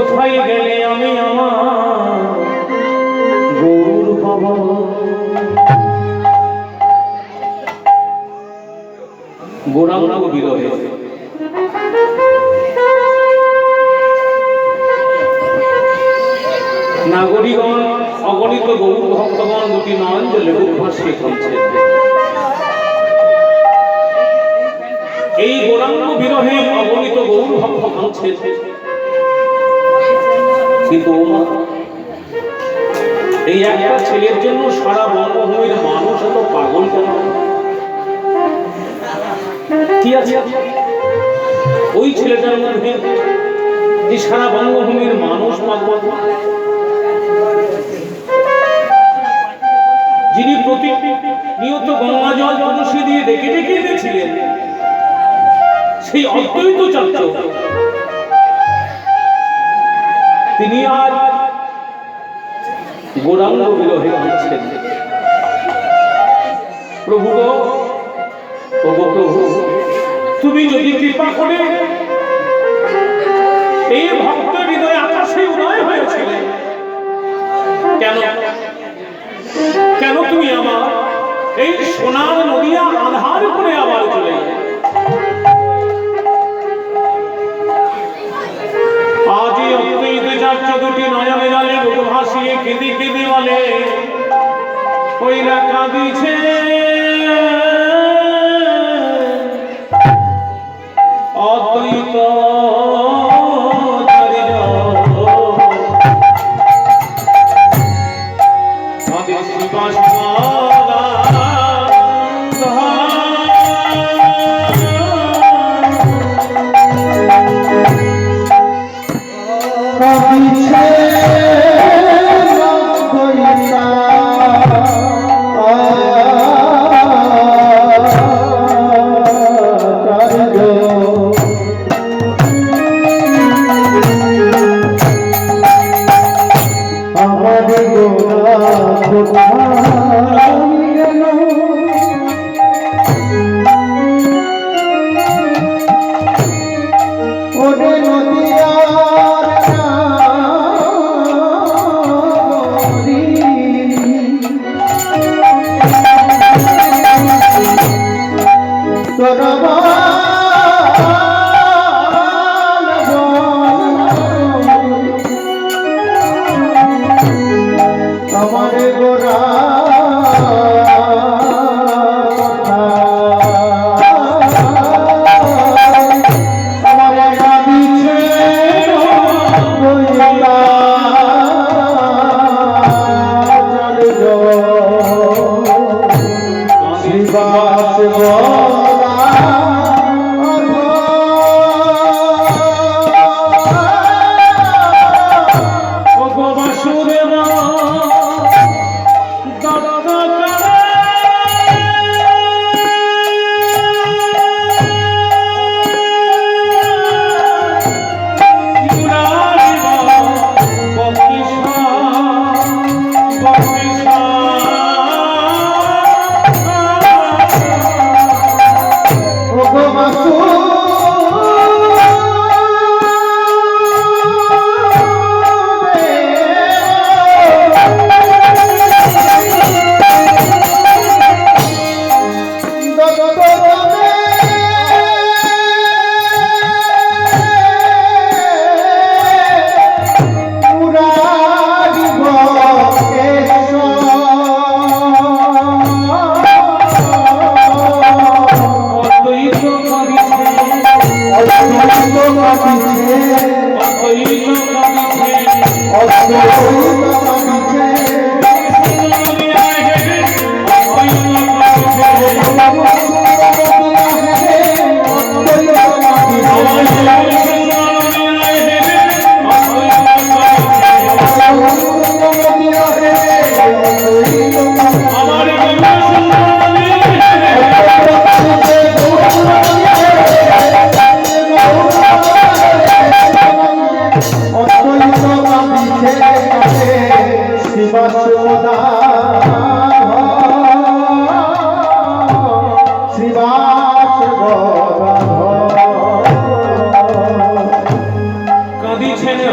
কোথায় গেলে আমি আমার গৌর পাবো। গৌরাঙ্গ বিরহে নাগরিকগণ অগণিত গৌর ভক্তগণ দুটি নয়ন জলে বুক ভাসিয়ে চলছেন। এই গৌরাঙ্গ বিরহে অগণিত গৌর ভক্ত কাঁদছেন, কিন্তু এই একটা ছেলের জন্য সারা বঙ্গভূমির মানুষ এত পাগল কেন? কি আছে ওই ছেলেটার মধ্যে যে সারা বঙ্গভূমির মানুষ পাগল? যিনি প্রতিনিয়ত গঙ্গা জল তুলসী দিয়ে ডেকে ডেকে এনেছিলেন, সেই অদ্বৈত চর্চ তিনি আর গৌরাঙ্গ বিরহে হচ্ছেন। প্রভু গো, প্রভু তুমি যদি কৃপা করে এই ভক্ত হৃদয় আকাশে উদয় হয়েছিলে, কেন কেন তুমি আমার এই সোনার নদিয়া আধার করে আবার চলে গেলে? আজই অদ্বৈত চার্য দুটি নয়নে জলে বুক ভাসিয়ে কেঁদে কেঁদে বলে, ওইরা কাঁদিছে অদ্বৈত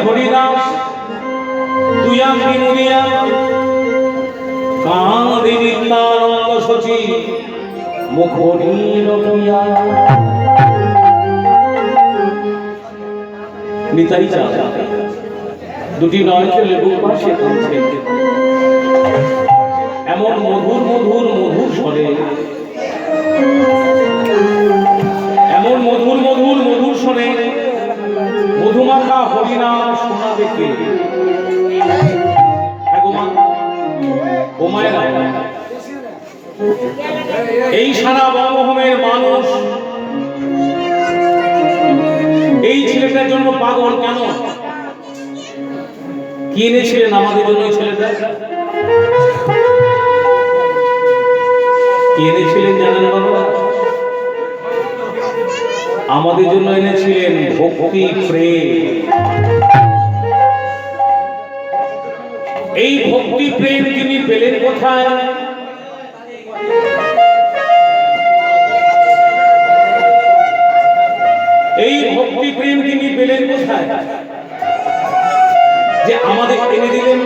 হরিদাস তুই আমি মুনিয়া কাঁদে নিত্যানন্দ শচী মুখরি রকিয়া নিতাই চা দুটি নয়নের লেবুর পাশে কাঁদছে এমন মধুর মধুর মধুর স্বরে এমন মধুর মধুর মধুর স্বরে মধুমাখা হরিনাম শোনাবে কে? এই সারা বঙ্গভূমের মানুষ এই ছেলেটার জন্য পাগল কেন? কি এনেছিলেন আমাদের জন্য এই ছেলেটা? কি এনেছিলেন জানেন বাবা? আমাদের জন্য এনেছিলেন ভক্তি প্রেম। এই ভক্তি প্রেম তিনি পেলেন কোথায়? এই ভক্তি প্রেম তিনি পেলেন কোথায় যে আমাদের এনে দিলেন?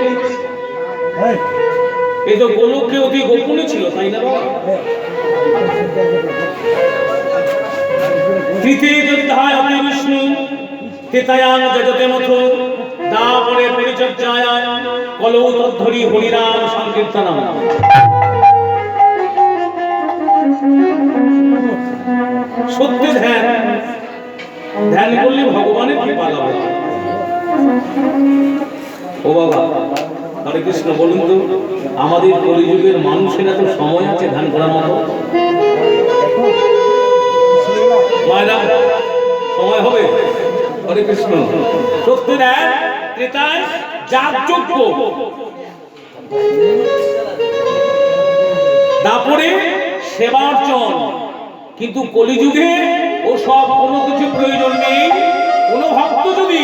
এই তো গোলককে অতি গোপনে ছিল, তাই না বাবা? তৃতীয় যোদ্ধায় অতি বিষ্ণু তেতায়াং জগতে মথ দাপরে পরিচর্যায় কলৌ তদ্ধরি হরিনাম সংকীর্তনম। সত্যি ধ্যান ধ্যান করলে ভগবানের কৃপা লাভ হয়। ও বাবা হরে কৃষ্ণ, বলুন তো আমাদের কলিযুগের মানুষের এত সময় আছে ধ্যান করার মতো? মায়েরা সময় হবে? হরে কৃষ্ণ। সত্যি ধ্যান ত্রেতায় যাগযজ্ঞ, দাপরে সেবার্চন, কিন্তু কলিযুগে ও সব কোনো কিছু প্রয়োজন নেই। কোন ভক্ত যদি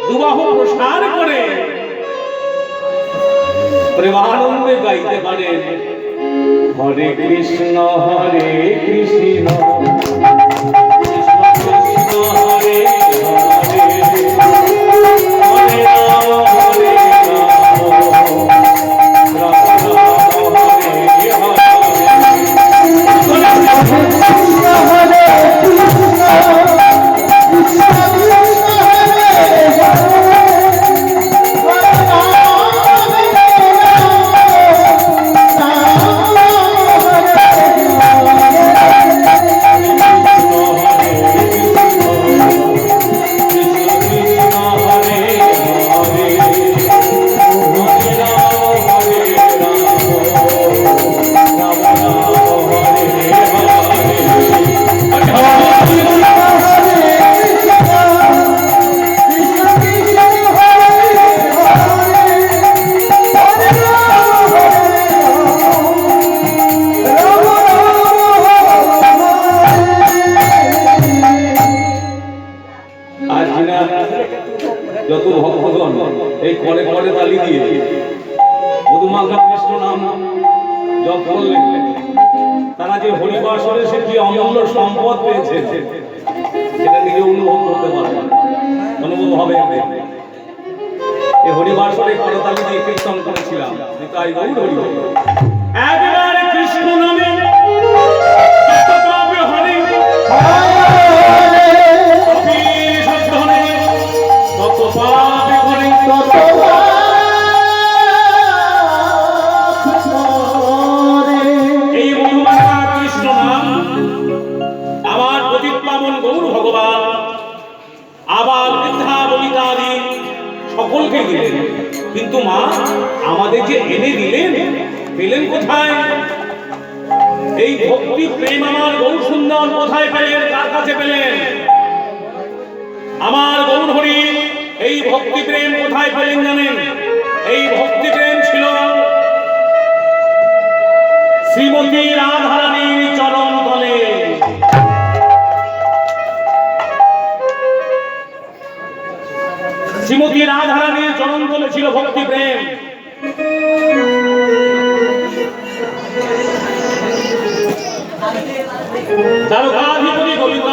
দুবাহু প্রসার করে প্রেমানন্দে গাইতে পারে হরে কৃষ্ণ হরে কৃষ্ণ কৃষ্ণ কৃষ্ণ হরে হরে হরে রাম হরে রাম রাম রাম হরে যত ভক্তগণ এই করে করে তালি দিয়ে মধুমাখা কৃষ্ণ নাম জপ করলেন, তারা যে হরিবাসরে সে কি অমূল্য সম্পদ পেয়েছে সেটা নিজে অনুভব করতে পারবে, অনুভব হবে। এই হরিবাসরে করতালি দিয়ে কীর্তন করেছিলাম, তাই গৌর হরি হরি। একবারে কৃষ্ণ নামে যত পাবে হরি তত পাবে হরি, তত এই মধুমাখা কৃষ্ণ নাম আমার পতিত পাবন গৌর ভগবান আবার বৃদ্ধা বনিতাদি সকলকে দিলেন। কিন্তু মা আমাদের যে এনে দিলেন পেলেন কোথায়? এই ভক্তি প্রেম আমার গৌর সুন্দর কোথায় পেলেন? কার কাছে পেলেন? আমার গৌর হরি এই ভক্তি প্রেম কোথায় পেলেন জানেন? এই ভক্তি প্রেম ছিল শ্রীমতী রাধারানীর চরণ তলে। শ্রীমতী রাধারানীর চরণ তলে ছিল ভক্তি প্রেম। দ্বারকাধিপতি গোবিন্দ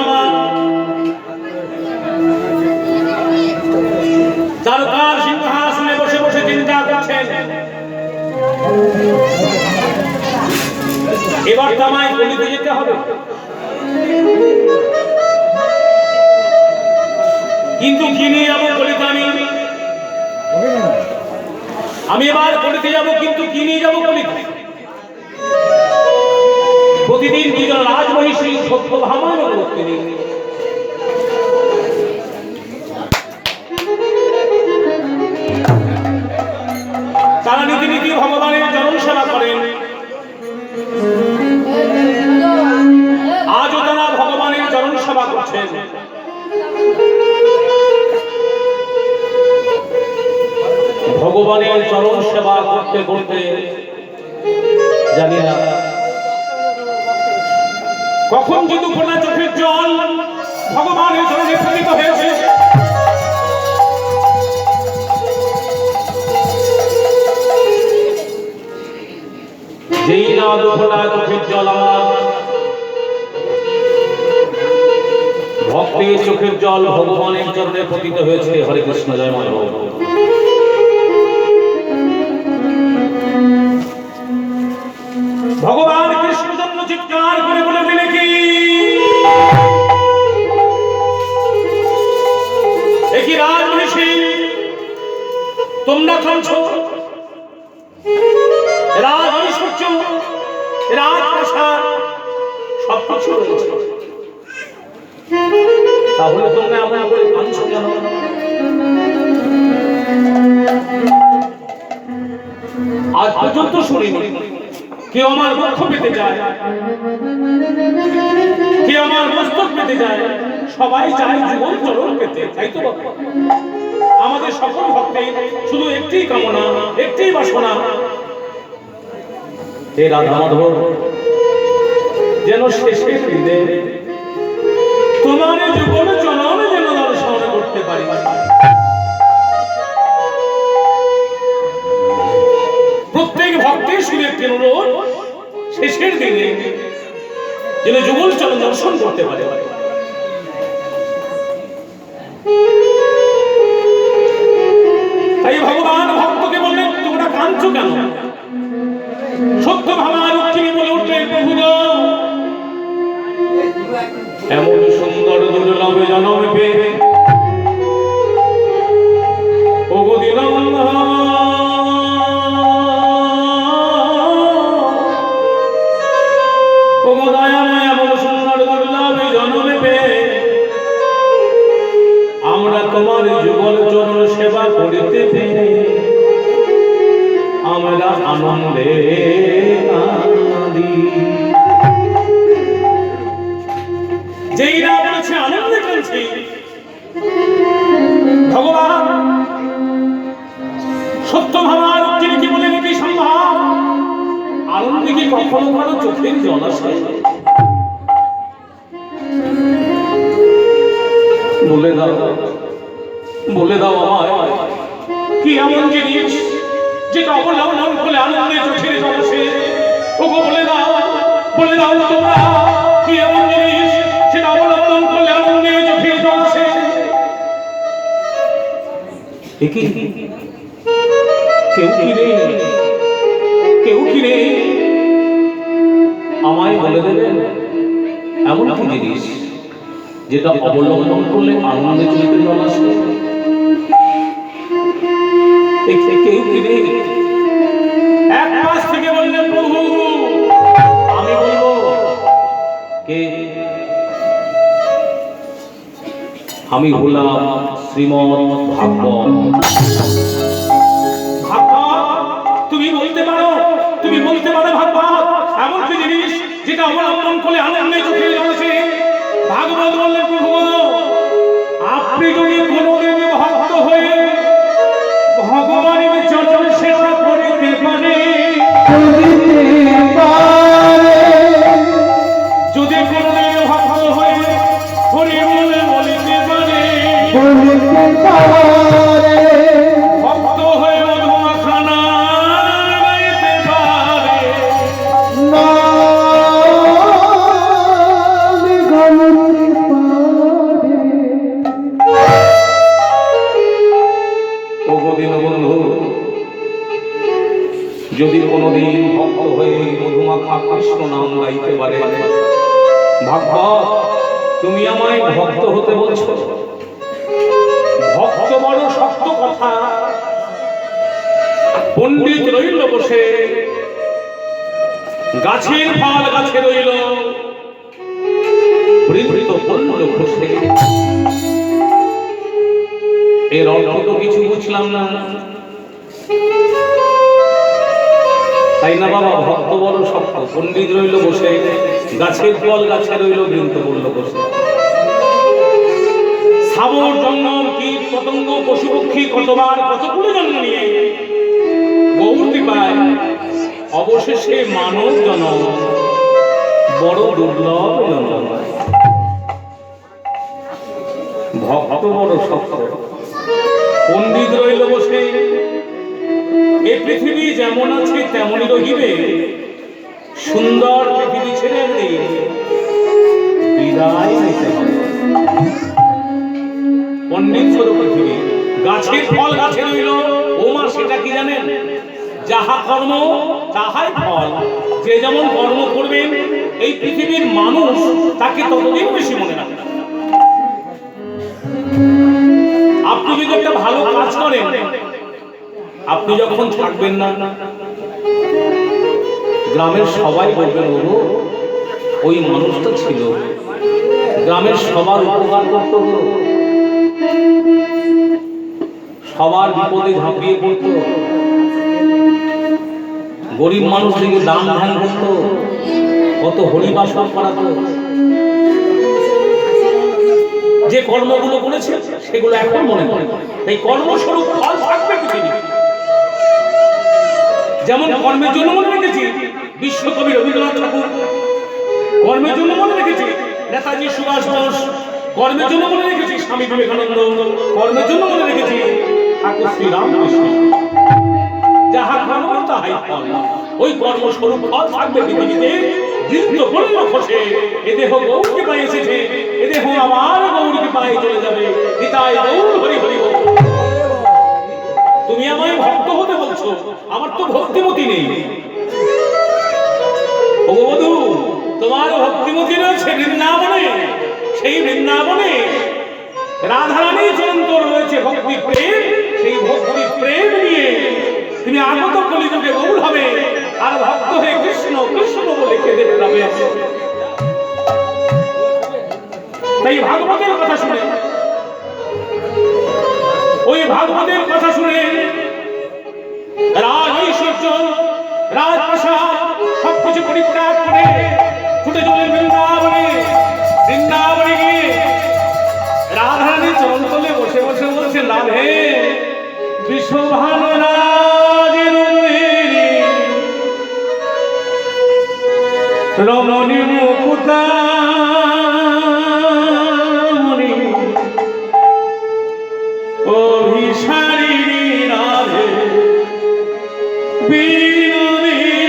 এবার তামায় কলিতে যেতে হবে, কিন্তু কি নিয়ে যাবো কলিতে? আমি এবার কলিতে যাবো, কিন্তু কি নিয়ে যাবো কলিতে? প্রতিদিন দুজন রাজমহিষী সত্যভামান করতে নিয়ে তারা নীতি নীতি ভগবানের চরণ সেবা করেন। আজও তারা ভগবানের চরণ সেবা করছেন। ভগবানের চরণ সেবা করতে করতে জানি না কখন যে দুপুরা চোখের জল ভগবানের চরণে পতিত হয়েছে। যেই না দুপুরা চোখের জল আমার ভক্তের চোখের জল ভগবানের চরণে পতিত হয়েছে। হরে কৃষ্ণ, জয় মা। ভগবান কৃষ্ণ জন্ম চিৎকার করে বলে দিলে কি একই রাজমহিষী তোমরা কাঁদছ, রাজঐশ্বর্য রাজপ্রাসাদ সবকিছু রয়েছে, তাহলে তোমরা এমন করে কাঁদছ কেন? আজ পর্যন্ত শুনিনি কেউ আমার বক্ষ পেতে যায়, কেউ আমার মস্তক পেতে যায়। সবাই চায় জীবন চরণ পেতে, তাই তো? আমাদের সকল ভক্তের শুধু একটি কামনা, একটি বাসনা, হে রাধা মাধব যেন শেষের দিনে তোমার জীবন চরণ যেন দর্শন করতে পারি। প্রত্যেক ভক্তের শুধু একটি অনুরোধ, শেষের দিনে যেন যুগল চরণ দর্শন করতে পারে। তাই ভগবান ভক্তকে বললেন তোমরা কাঁদছো কেন? সত্য ভামার উঠিয়ে বলে উঠলেন প্রভু গো, এমন সুন্দর দুর্লভ জনম পেয়ে ওগো দীনবন্ধু ওগো দয়াময়, এমন সুন্দর দুর্লভ জনম পেয়ে আমরা তোমার যুগল চরণ সেবা করিতে পেরে আমরা আনন্দে কাঁদি। যেই না বলছে আনন্দে কাঁদছি, ভগবান সত্য ভাবার তিনি কি বলে নাকি সম্ভব? আনন্দে কি কখনো কারো চোখের জল আসে? বলে দাও, বলে দাও আমায় কি এমন জিনিস যেটা অবলম্বন করলে আনন্দে চোখের জল আসে? ওগো বলে দাও, বলে দাও তোমরা কি এমন জিনিস সেটা অবলম্বন করলে আনন্দে চোখের জল আসে? কেউ কি রে, কেউ কি রে আমায় বলে দেবেন এমন কি জিনিস যেটা অবলম্বন করলে আনন্দে চোখের জল আসে? কেউ কি রে? এক পাশ থেকে বললেন প্রভু আমি বলবো কে? আমি হলাম শ্রীমৎ ভাগবত। তুমি বলতে পারো, তুমি বলতে পারো ভাগবত এমন কি জিনিস যেটা অবলম্বন করলে আনন্দে চোখের জল আসে? ভাগবত বললেন প্রভু আপনি যদি কোনোদিন ভক্ত হয়ে ভগবানের চরণ সেবা করিতে পারে, যদি কোনোদিন ভক্ত হয়ে হরি বলে বলিতে পারে, ভক্ত হয়ে মধুমাখানা গাইতে পারে, ওগো দীনবন্ধু যদি কোনো কোনদিন ভক্ত হয়ে মধুমাখা কৃষ্ণ নাম গাইতে পারে? ভাগবত, তুমি আমায় ভক্ত হতে বলছো? ভক্ত বড় শক্ত কথা। পণ্ডিত রইল বসে, গাছের ফল গাছে রইল, বৃদ্ধ পণ্য খসে। এর অর্থ তো কিছু বুঝলাম না, তাই না বাবা? ভক্ত বড় শক্ত, পণ্ডিত রইল বসে, গাছের ফল গাছে রইল, বৃদ্ধ পণ্য খসে। স্থাবর জঙ্গল কীট পতঙ্গ পশু পক্ষী কতবার কতগুলো জন্ম নিয়ে গৌর কৃপায় অবশেষে মানব জনম, বড় দুর্লভ জনম। ভক্ত বড় শক্ত, পণ্ডিত রইল বসে। এই পৃথিবী যেমন আছে তেমনই রহিবে, সুন্দর পৃথিবী ছেড়ে বিদায় নিতে হবে। পণ্ডিত স্বরূপ পৃথিবী, গাছের ফল গাছে রইল। ও মা, সেটা কি জানেন? যাহা কর্ম তাহাই ফল। যে যেমন কর্ম করবেন, এই পৃথিবীর মানুষ তাকে ততদিন বেশি মনে রাখবে। আপনি যদি একটা ভালো কাজ করেন, আপনি যখন থাকবেন না, গ্রামের সবাই বলবেন ওগো ওই মানুষটা ছিল, গ্রামের সবার উপকার করত, সবার বিপদে ঝাঁপিয়ে পড়তো, গরিব মানুষদেরকে দান ধ্যান করতো, কত হরিবাসন করাতো। যে কর্মগুলো করেছে সেগুলো এখন মনে পড়ে। এই কর্মস্বরূপ ফল থাকবে পৃথিবী। যেমন কর্মের জন্য মনে রেখেছি বিশ্বকবি রবীন্দ্রনাথ ঠাকুর, কর্মের জন্য মনে রেখেছি নেতাজি সুভাষ বোস, কর্মের জন্য মনে রেখেছি স্বামী বিবেকানন্দ, কর্মের জন্য মনে রেখেছি ঠাকুর শ্রীরামকৃষ্ণ। যাহা কর্ম তাহাই ফল। ওই কর্মস্বরূপ ফল থাকবে পৃথিবীতে। বৃদ্ধ পণ্য খসে, এ দেহ গৌরকে পায়ে এসেছে, এ দেহ আবার গৌরকে পায়ে চলে যাবে। নিতাই গৌর হরি হরি বল। তুমি আমায় ভক্ত হতে বলছো, আমার তো ভক্তিমতি নেই। ও বধূ, তোমার ভক্তিমতি রয়েছে বৃন্দাবনে। সেই বৃন্দাবনে রাধারানী চূড়ান্ত রয়েছে ভক্তি প্রেম। সেই ভক্তি প্রেম নিয়ে তুমি আগত কলিযুগে গৌর হবে, আর ভক্ত হয়ে কৃষ্ণ কৃষ্ণ বলে কেঁদে বেড়াবে। তাই ভাগবতের কথা শুনে, ওই ভাগবতের কথা শুনে রাজ ঐশ্বর্য রাজপ্রাসাদ সবকিছু পরিত্যাগ করে ছুটে চলে বৃন্দাবনে। বৃন্দাবনে গিয়ে রাধারানী চরণতলে বসে বসে বলছে, রাধে বিশ্বভানু রমণী মুকুতামণি অভিসারিণী রাধে বিনোদিনী।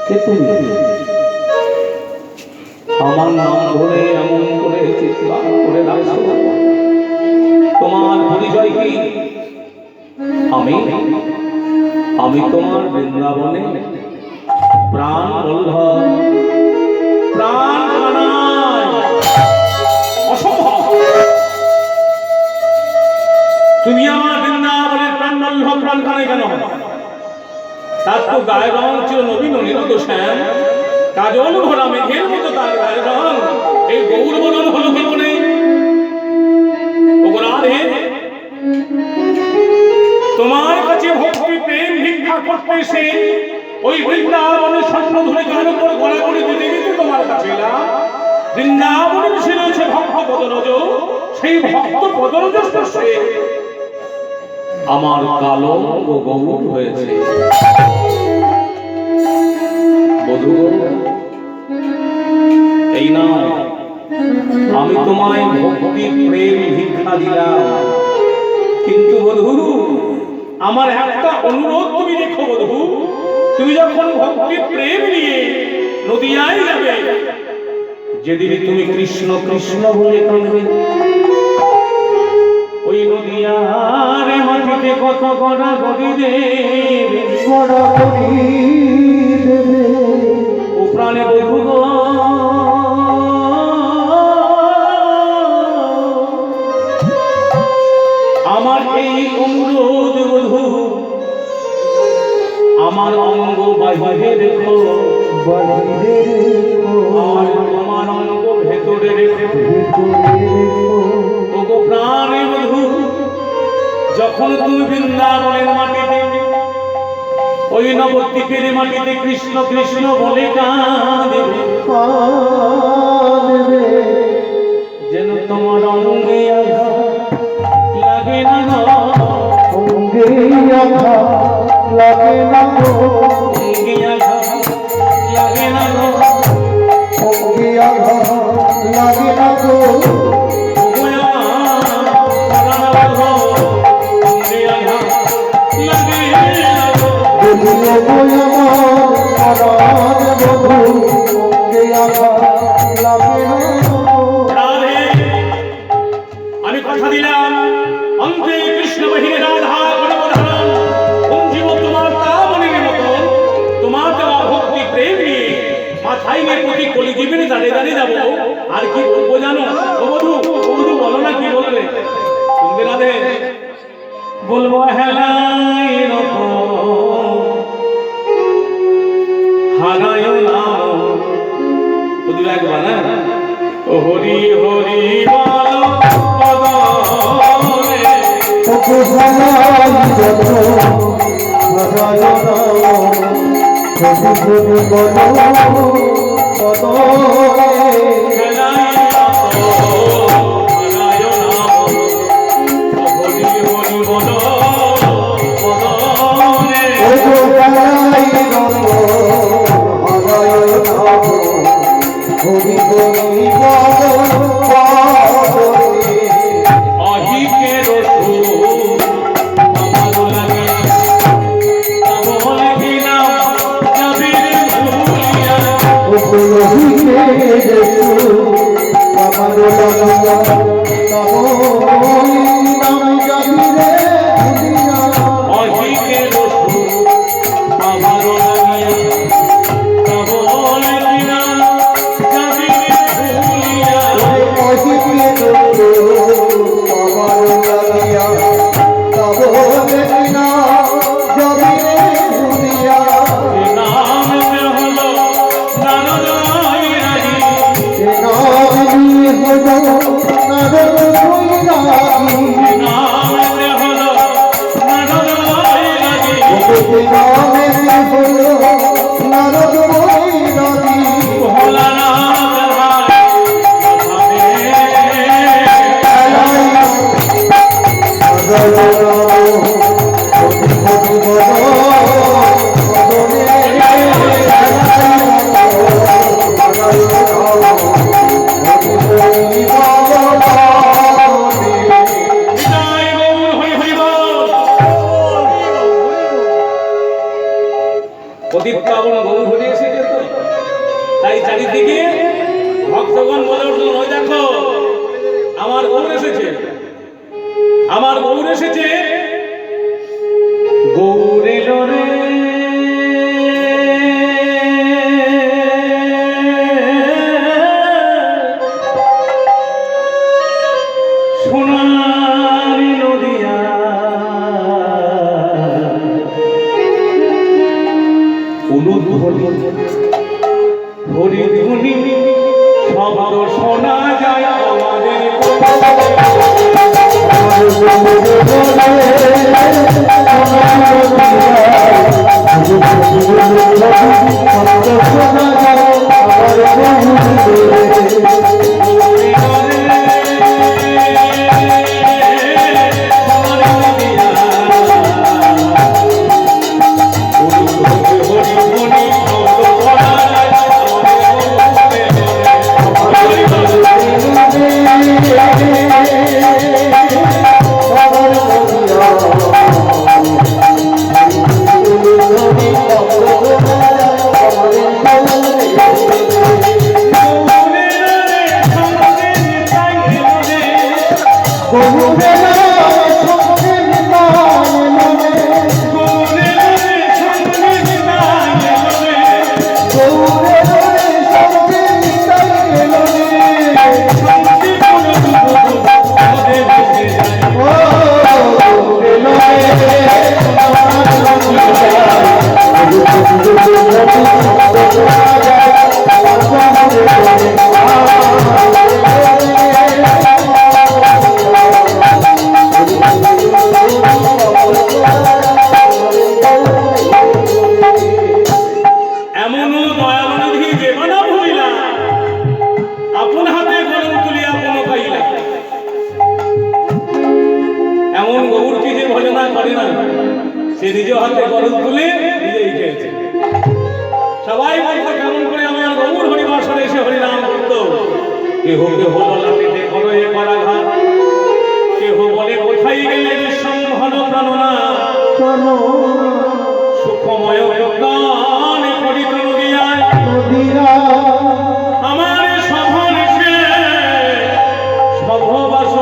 কে তুমি? আমার নাম ধরে এমন করে চিৎকার করে ডাকছো, তোমার পরিচয় কি? আমি আমি তোমার বৃন্দাবনে প্রাণ বল্লভ, প্রাণ কানাই। অসম্ভব! তুমি আমার বৃন্দাবনের প্রাণ বল্লভ, প্রাণ কানাই কেন? তার তো গায়ের রং ছিল নবীন নীলত শ্যাম, কাজল ভরা মেঘের মতো তার গায়ের রং। এই গৌর বদন হলো কি করে? তোমার কাছে ভক্তি প্রেম ভিক্ষা করতে এসে ওই বৃন্দাবনের স্বপ্ন ধরে গান উপর গড়া করে দিতে দিতে তোমার কাছে এলাম। বৃন্দাবনের সে রয়েছে ভক্ত পদরজ, সেই ভক্ত পদরজ স্পর্শে আমার কালো ও গৌর হয়েছে। বধূ, এই না আমি তোমায় ভক্তি প্রেম ভিক্ষা দিলাম, কিন্তু বধূ আমার একটা অনুরোধ তুমি দেখো। বধূ, তুমি যখন ভক্তি প্রেম নিয়ে নদিয়ায় যাবে, যেদিন তুমি কৃষ্ণ কৃষ্ণ বলে কাঁদবে, ওই নদিয়ার মাটিতে কত গড়া গড়ি দেবে, গড়া গড়ি দেবে ও প্রাণে। বধূ গো, আমার এই অনুরোধ বধূ, আমার অঙ্গ বাহিরে রেখো, আর তোমার অঙ্গ ভেতরে রেখো। ও গো প্রাণে বধূ, যখন তুমি বৃন্দাবনের মাটিতে ওই নবদ্বীপের মাটিতে কৃষ্ণ কৃষ্ণ বলে কাঁদবে, যেন তোমার অঙ্গে লাগে না গো, অঙ্গে লাগে না গো, অঙ্গে লাগে না গো, অঙ্গে লাগে না গো, আমি কথা দিলাম অন্তে কৃষ্ণ বাহিনী রাধা গণবধারণ অঞ্জীব তোমার তা মনের মতো তোমার দেওয়া ভক্তি প্রেম নিয়ে মাথায় নিয়ে প্রতি কলি জীবনে দাঁড়িয়ে দাঁড়িয়ে যাবো। আর কি বলবো জানো? ও বধূ, বলো না, কি বলবে? শুনবে না? বলবো হেলাই রকম হারায় নাম। শুধু একবার না, ও হরি হরি বল পদরে, পতিত পাবন গৌর হরি এসেছে তো, তাই চারিদিকে ভক্তগণ বলে উঠল, ওই দেখো আমার গৌর এসেছে, আমার গৌর এসেছে। গৌর এলো রে সোনারি নদিয়া, অনুধ্বনি হরিধ্বনি শব্দ শোনা যায় আমাদের। সে নিজ হাতে গরম তুলে নিজেই খেয়েছে। সবাই বলতো কেমন করে আমার গৌর হরিবাসরে এসে হরিনাম করতো। কেহ কেহ লাঠিতে করয়ে করাঘাত, কেহ বলে কোথায় গেলে বিশ্বম্ভন প্রাণনা, সুখময় প্রজ্ঞানে করিত নদিয়ায় আমার সভন এসে সভবাস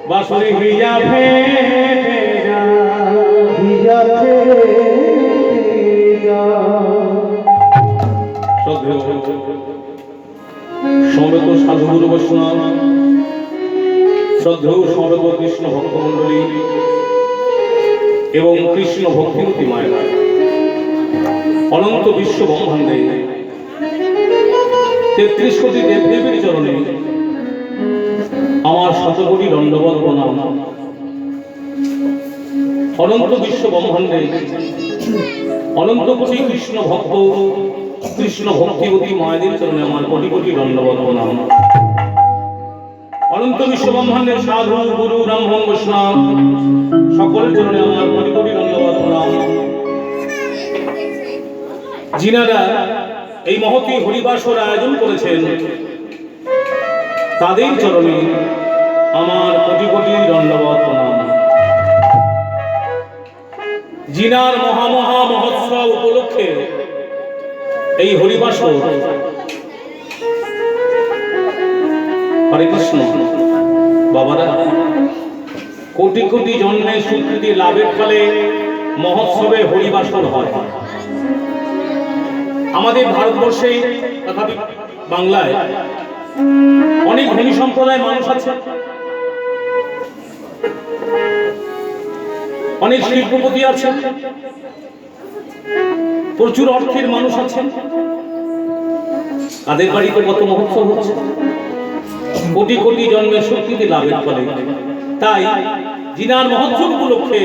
বাসুরি হইয়া সমবেত সাধুগুরু বৈষ্ণব, শ্রদ্ধেয় সমবেত কৃষ্ণ ভক্তমণ্ডলী এবং কৃষ্ণ ভক্তিমতী মায়েরা, অনন্ত বিশ্ব ব্রহ্মাণ্ডে ৩৩ কোটি দেবদেবীর চরণে আমার শতকোটি দণ্ডবত প্রণাম। অনন্ত বিশ্ব ব্রহ্মাণ্ডে অনন্ত কোটি কৃষ্ণ ভক্ত, কৃষ্ণ ভক্তিবতী মায়েদের চরণে আমার কোটি কোটি দণ্ডবত প্রণাম। অনন্ত বিশ্ব ব্রহ্মাণ্ডের সাধু গুরু ব্রাহ্মণ বৈষ্ণব সকলের চরণে আমার কোটি কোটি দণ্ডবত প্রণাম। যিনারা এই মহতী হরিবাসর আয়োজন করেছেন তাদের চরণে আমার কোটি কোটি দণ্ডবত প্রণাম। যিনার মহামহা মহোৎসব উপলক্ষে এই হরিবাসর, হরে কৃষ্ণ বাবারা, কোটি কোটি জন্মের স্বীকৃতি লাভের ফলে মহোৎসবে হরিবাসর হয়। আমাদের ভারতবর্ষে তথা বাংলায় অনেক ধনী সম্প্রদায়ের মানুষ আছে, অনেক শিল্পপতি আছেন, প্রচুর অর্থের মানুষ আছেন। তাদের বাড়িতে কত মহোৎসব হচ্ছে কোটি কোটি জন্মের স্বীকৃতি লাভের ফলে। তাই যিনার মহোৎসব উপলক্ষে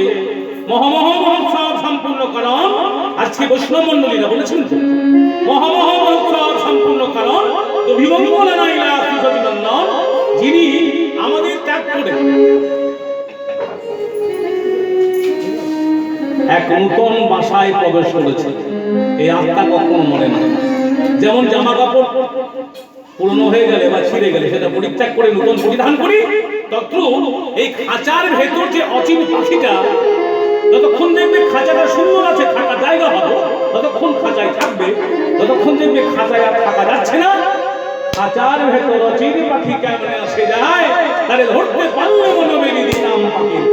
মহোৎসব সম্পূর্ণ কারণ আজকে বৈষ্ণব মন্ডলীরা বলেছেন তো, মহোৎসব সম্পূর্ণ কারণ অভিনন্দন, যিনি আমাদের ত্যাগ করে এক নূতন বাসায় প্রবেশ করেছে। এই আত্মা কখনো মরে না। যেমন জামা কাপড় পুরনো হয়ে গেলে বা ছিঁড়ে গেলে সেটা পরিত্যাগ করে নতুন পরিধান করি, তত্র এই খাঁচার ভেতর যে অচিন পাখিটা যতক্ষণ দেখবে খাঁচাটা সুন্দর আছে, থাকার জায়গা হবে, থাকবে ততক্ষণ দেখবে খাঁচায় আর থাকা যাচ্ছে না। খাঁচার ভেতর অচিরে পাখি কেমনে আসে যায়, তারে ধরতে পারলে মনে বেরিয়ে দিতাম পাখির।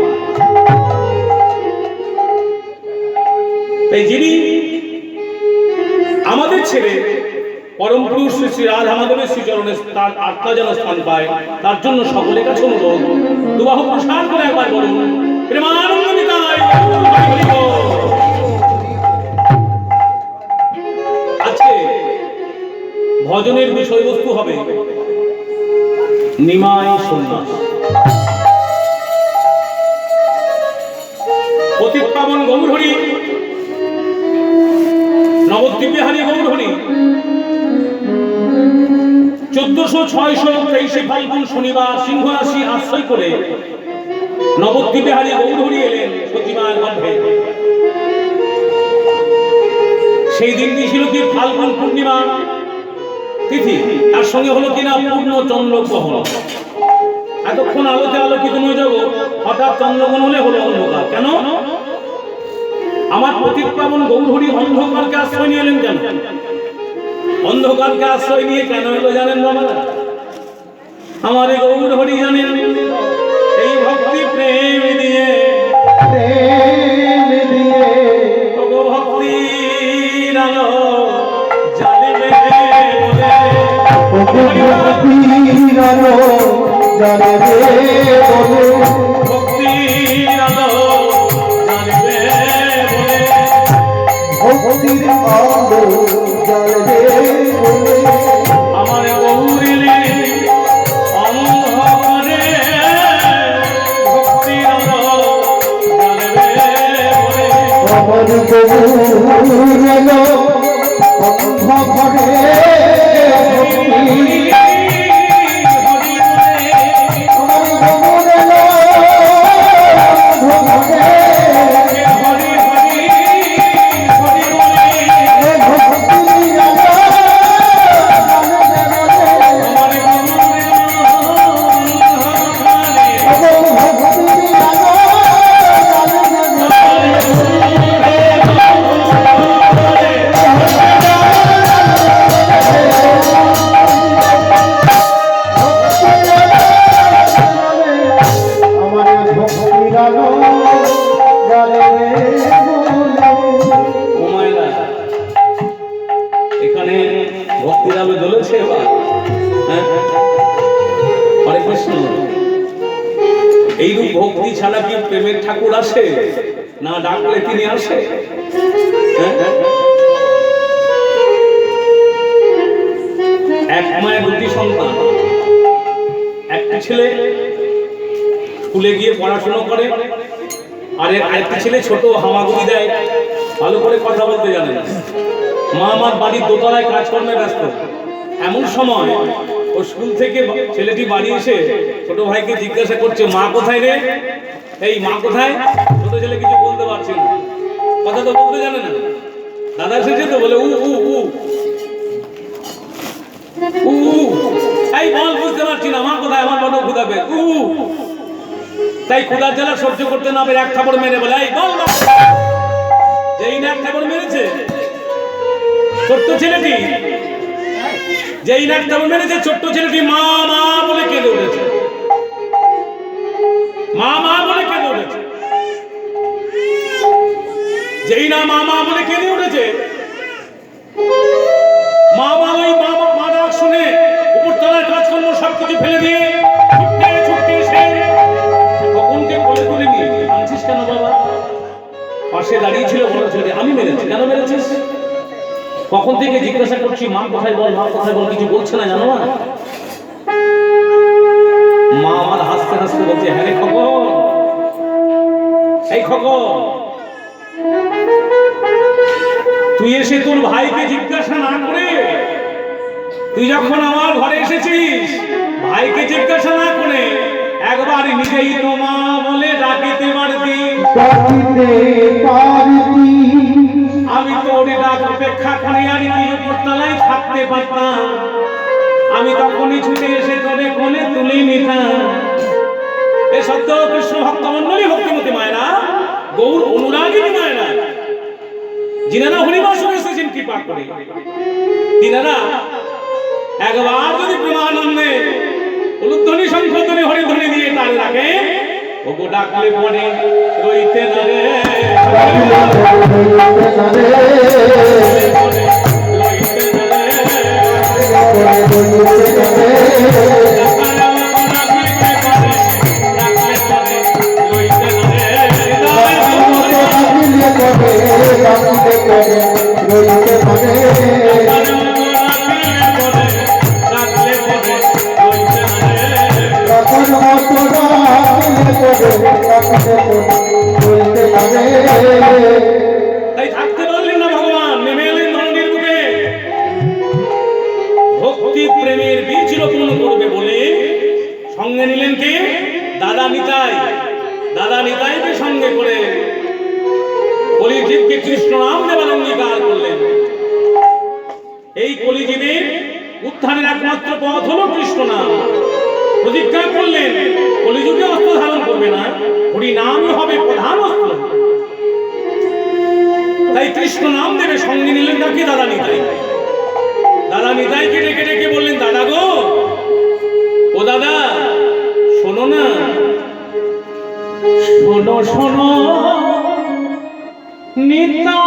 তাই যিনি আমাদের ছেড়ে পরম পুরুষ শ্রী শ্রী রাধা মাধবের শ্রীচরণে তার আত্মা যেন স্থান পায়, তার জন্য সকলের কাছে অনুরোধ, দুবাহু প্রসার করে একবার বলুন প্রেমানন্দ নিতাই। আজকে ভজনের বিষয়বস্তু হবে নিমাই সন্ন্যাস। পতিত পাবন গৌরহরি, নবদ্বীপ বিহারী গৌরহরি 1406 ফাল্গুন শনিবার সিংহ রাশি আশ্রয় করে নবদ্বীপ বিহারী গৌরহরি এলেন সতীমায়ের গর্ভে। সেই দিনটি ছিল কি ফাল্গুন পূর্ণিমা তিথি, তার সঙ্গে হলো কিনা পূর্ণ চন্দ্রগ্রহণ। এতক্ষণ আলোতে আলোকিত নয় জগৎ, হঠাৎ চন্দ্রগ্রহণ হলে হলো অন্ধকার। কেন? আমার পতিত পাবন গৌরহরি অন্ধকারকে আশ্রয় নিয়ে এলেন কেন? অন্ধকারকে আশ্রয় নিয়ে কেন এলো জানেন বাবা? আমার এই গৌরহরি জানেন এই ভক্তি প্রেম দিয়ে ভক্তির আলো জ্বালিবে বলে, ভক্তির আলো জ্বালিবে বলে, ভক্তির আলো জ্বালিবে বলে, ভক্তির আলো জ্বালিবে বলে আমার গৌরিলে অন্ধকারে ভক্তির আলো জ্বালিবে বলে, আমার গৌরিলে অন্ধকারে এখানে ভক্তির আলো জ্বলেছে। এবার হরে কৃষ্ণ। এইরূপ ভক্তি ছাড়া কি প্রেমের ঠাকুর আসে? না ডাকলে তিনি আসে? এক মায়ের দুটি সন্তান, একটা ছেলে স্কুলে গিয়ে পড়াশোনা করে, আর আরেকটা ছেলে ছোট হামাগুড়ি দেয়, ভালো করে কথা বলতে জানে না। মা আমার বাড়ির দোতলায় কাজকর্মে ব্যস্ত। এমন সময় ও স্কুল থেকে ছেলেটি বাড়ি এসে ছোট ভাইকে জিজ্ঞাসা করছে, মা কোথায় রে? এই মা কোথায়? ছোট ছেলে কিছু বলতে পারছে না, কথা তো বলতে জানে না। দাদা এসেছে তো বলে উ উ উ উ, এই বল বুঝতে পারছি না, মা কোথায়? আমার বড় ক্ষুধা পেয়ে উ। তাই ক্ষুধার জ্বালা সহ্য করতে না পেরে এক থাপড় মেরে বলে, এই বল। যেই না এক থাপড় মেরেছে ছোট্ট ছেলেটি, যেই না এক থাপড় মেরেছে ছোট্ট ছেলেটি মা মা বলে কেঁদে উঠেছে, মা মা বলে কেঁদে উঠেছে। যেই না মা মা বলে কেঁদে উঠেছে, মা মা ওই মা মা ডাক শুনে উপরতলার কাজকর্ম সবকিছু ফেলে দিয়ে ছুটতে এসে তখনকে কোলে তুলে নিয়ে, আনছিস কেন বাবা? পাশে দাঁড়িয়ে ছিল বড় ছেলে, আমি মেরেছি। কেন মেরেছিস? কখন থেকে জিজ্ঞাসা করছি মা কোথায় বল, মা কোথায় বল, কিছু বলছে না জানো না। মা আমার হাসতে হাসতে বলছে, হ্যাঁ রে খবর, এই খবর তুই এসে তোর ভাইকে জিজ্ঞাসা না করে, তুই যখন আমার ঘরে এসেছিস ভাইকে জিজ্ঞাসা না করে একবার নিজেই তো মা বলে ডাকিতে পারতি। আমি তোর ডাক অপেক্ষা করে আর কি উপরতলায় থাকতে পারতাম। আমি তখনই ছুটে এসে তোরে কোলে তুলে নিতাম। এ সত্য কৃষ্ণ ভক্ত মন্ডলী, ভক্তিমতী মায়েরা, গৌর অনুরাগিনী মায়েরা, যিনারা হরিবাসনে এসেছেন কৃপা করে, তিনারা একবার যদি প্রেমানন্দে উলুধ্বনি শঙ্খধ্বনি হরিধ্বনি দিয়ে তার রাখে, ও গো ডাকলে পরে রইতে না রে, তাই থাকতে পারলেন না ভগবান, নেমে এলেন ধরণীর বুকে। ভক্তি প্রেমের বীজ রোপণ করবে বলে সঙ্গে নিলেন কে? দাদা নিতাই। দাদা নিতাইকে সঙ্গে করে কলিজীবকে কৃষ্ণ নাম দেবার অঙ্গীকার করলেন। এই কলিজীবের উদ্ধারের একমাত্র পথ হলো কৃষ্ণ নাম। প্রতিজ্ঞা করলেন কলিযুগে অস্ত্র ধারণ করবে না, হরি নামই হবে প্রধান অস্ত্র। তাই কৃষ্ণ নাম দেবে, সঙ্গে নিলেন তাকে দাদা নিতাই। দাদা নিতাইকে ডেকে ডেকে বললেন, দাদা গো, ও দাদা শোনো না, শোনো শোনো নিতাই,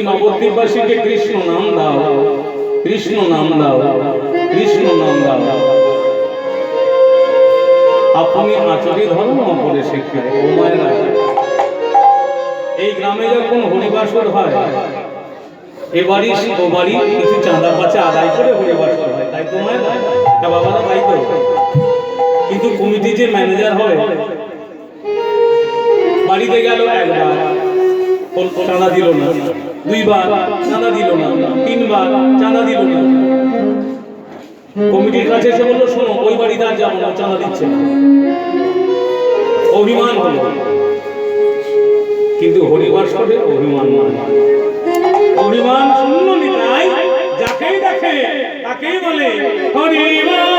নবদ্বীপবাসীকে কৃষ্ণ নাম দাও, কৃষ্ণ নাম দাও, কৃষ্ণ নাম দাও। আপনি আচরি ধর্ম করে শিক্ষায় ও মায়েরা, এই গ্রামে যখন হরিবাসর হয় এবারই ও বাড়ি কিছু চাঁদা পাচা আদায় করে হরিবাসর হয়, তাই তো মায়েরা? তা বাবারা তাই তো। কিন্তু কমিটি যে ম্যানেজার হয় বাড়িতে গেল একবার চাঁদা দিল না, দুইবার চাঁদা দিল না, তিনবার চাঁদা দিল না। কমিটির কাছে এসে বললো, শোনো ওই বাড়িতে আর যাবো না, চাঁদা দিচ্ছে না। অভিমান হলো, কিন্তু হরিবাস করে অভিমান নয়। অভিমান শূন্য নিতাই যাকেই দেখে তাকেই বলে হরিবাস।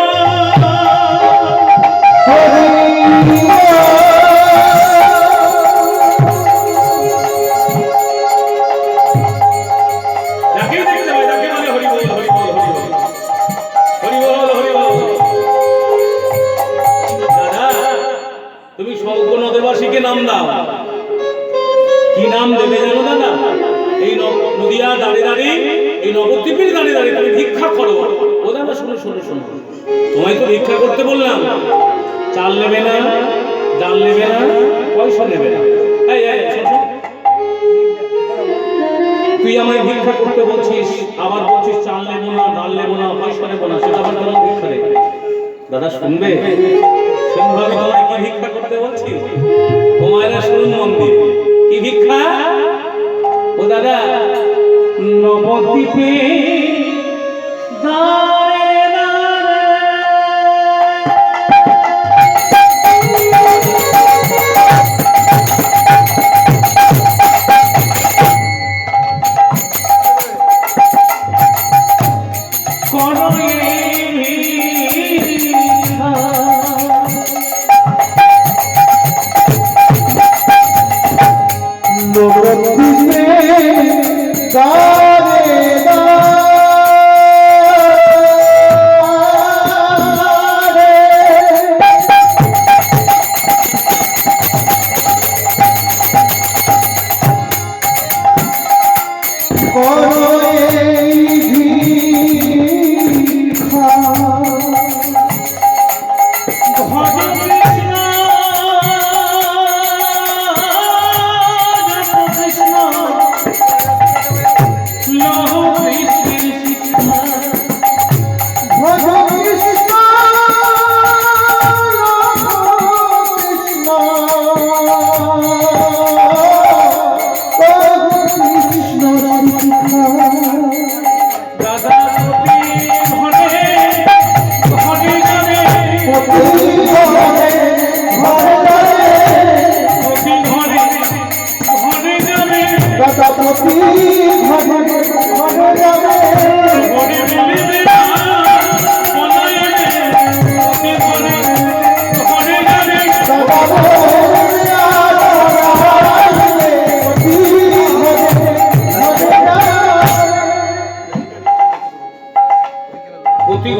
নাম দাও, কি নাম দেবে জানো দাদা? এই নদিয়া দাঁড়িয়ে দাঁড়িয়ে, এই নবদ্বীপের দাঁড়িয়ে দাঁড়িয়ে তুমি ভিক্ষা করো। ও দাদা শোনো শোনো শোনো, তোমায় তো ভিক্ষা করতে বললাম। চাল নেবে না, ডাল নেবে না, পয়সা নেবে না। তুই আমায় ভিক্ষা করতে বলছিস, আবার বলছিস চাল নেবো না, ডাল নেবো না, পয়সা নেবো না, সেটা আবার তোমার ভিক্ষা দেবে। দাদা শুনবে, শুনবে আমি তোমায় কি ভিক্ষা করতে বলছি? তোমারা শুনুন মন দিয়ে, কি ভিক্ষা? ও দাদা, নবদ্বীপে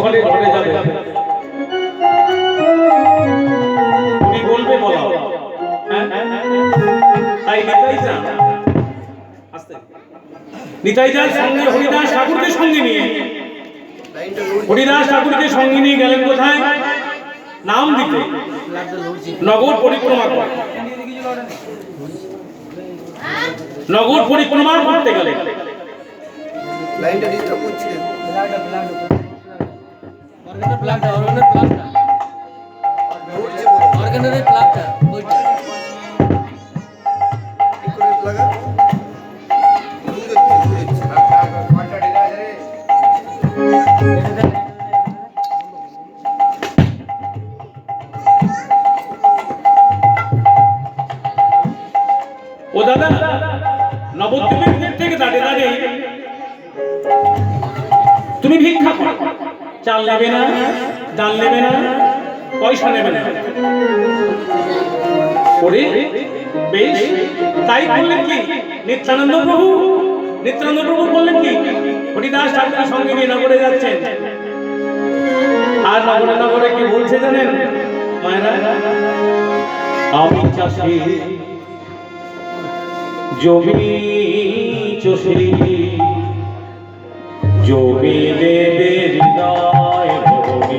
ঘরে ঘরে যাবে, তুমি বলবে বলা। তাই নিতাই যান সঙ্গে হরিদাস ঠাকুরকে সঙ্গে নিয়ে, হরিদাস ঠাকুরকে সঙ্গে নিয়ে গেলেন কোথায়? নাম দিতে, নগর পরিক্রমা করে। নগর পরিক্রমা করতে গেলেন। লাইনটা ডিস্টার্ব করছে, প্লাগটা অর্গানের প্লাগটা অর্গানের প্লাগটা ওইটা ঠিক করে প্লাগ নবদ্বীপের থেকে দাঁড়িয়ে দাঁড়িয়ে তুমি ভিক্ষা করো, চাল নেবে না, ডাল নেবে না, পয়সা নেবে না। ওরে বেশ, তাই বললেন কি নিত্যানন্দ প্রভু? নিত্যানন্দ প্রভু বললেন কি হরিদাস ঠাকুরের সঙ্গে নিয়ে নগরে যাচ্ছেন। আর নগরে নগরে কি বলছে জানেন মায়েরা? আমি চাষি জমি চষি, জমি দেবে হৃদয় ভবি।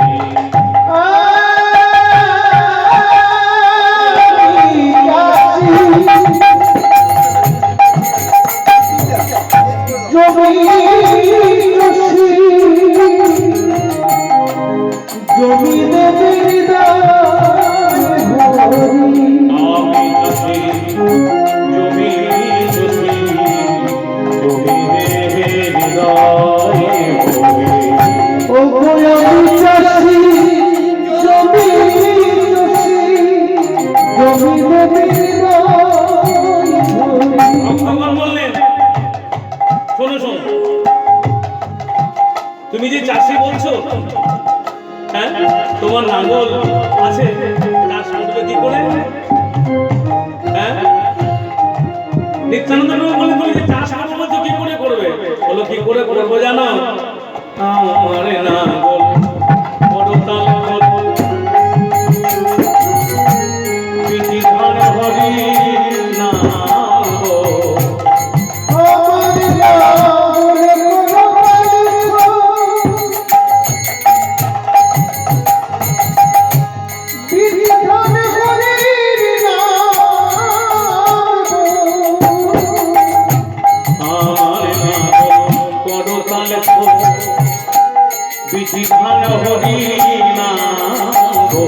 তুমি যে চাষি বলছো, হ্যাঁ তোমার লাঙ্গল আছে, চাষ করবে কি করে? হ্যাঁ নিত্যানন্দ প্রভু বলে তুমি যে চাষ করবো বলছো কি করে করবে? বলো কি করে করবো জানো? আমার লাঙ্গল বড় তাল পিঠি ধান হরি না বিধান হরি না গো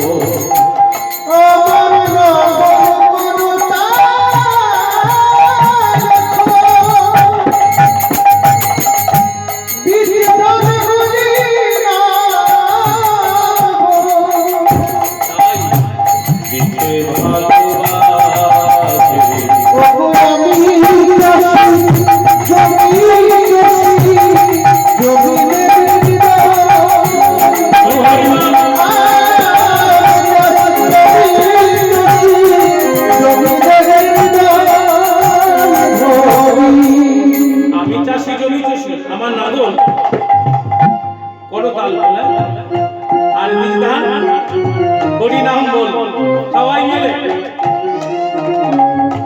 আমার নাগল করতাল বলে আর বিধান হরি নাম বল সবাই মিলে।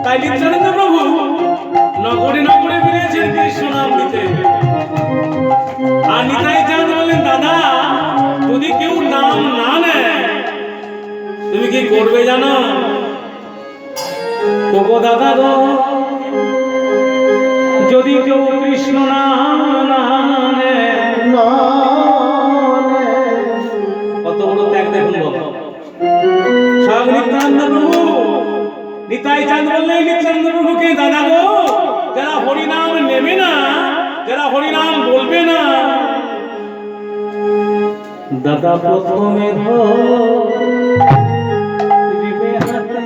তাই নিত্যানন্দ প্রভু নগরে নগরে বেরিয়েছেন কৃষ্ণ নাম নিতে। আর নিতাই চাঁদ বলেন দাদা যদি কেউ নাম না নেয় তুমি কি করবে জানো? ওগো দাদা গো, যদি কেউ কৃষ্ণ নাম না নেয়, কত বড় ত্যাগ দেখুন বাবা। সব নিত্যানন্দ প্রভু নিতাই চাঁদ বললেন নিত্যানন্দ প্রভুকে দাদা গো, যারা হরিনাম নেবে না, যারা হরিনাম বলবে না, দাদা প্রথমে ধরিবে হাতে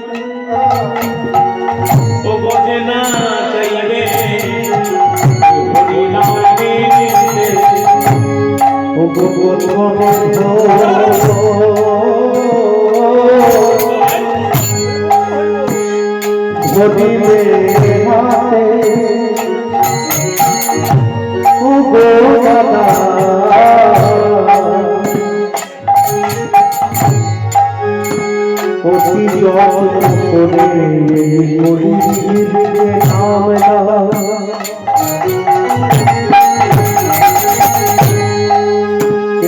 ও গজে না চাইবে হরিনাম নিতে ও প্রথমে ধরিবে হাতে ও গো দাদা অতি যত্ন করে হরির নাম না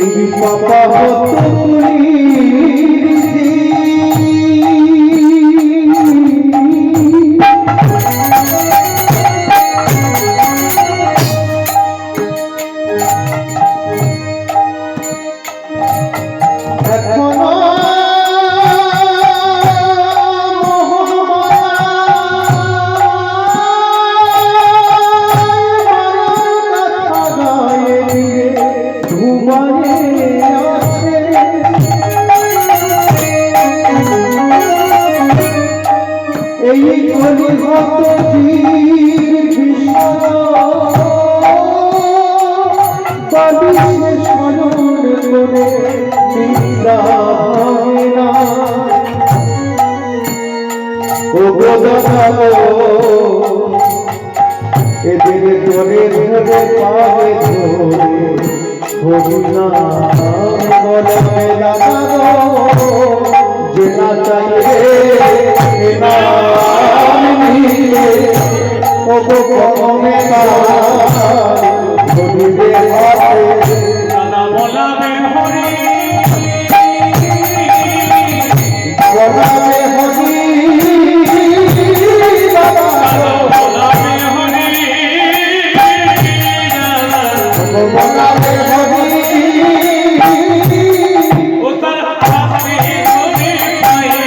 এই পাপা হত তুলি এদের ধরে ধরে পাবে ধরে হরিনাম বলে যে না চাইবে নাম নিয়ে ও কমে ধরিবে হাতে দাদা বলাবে হরি বলাবে হরি দাদা বলাবে হরি বলাবে হরি ও তার হাতে ধরে পায়ে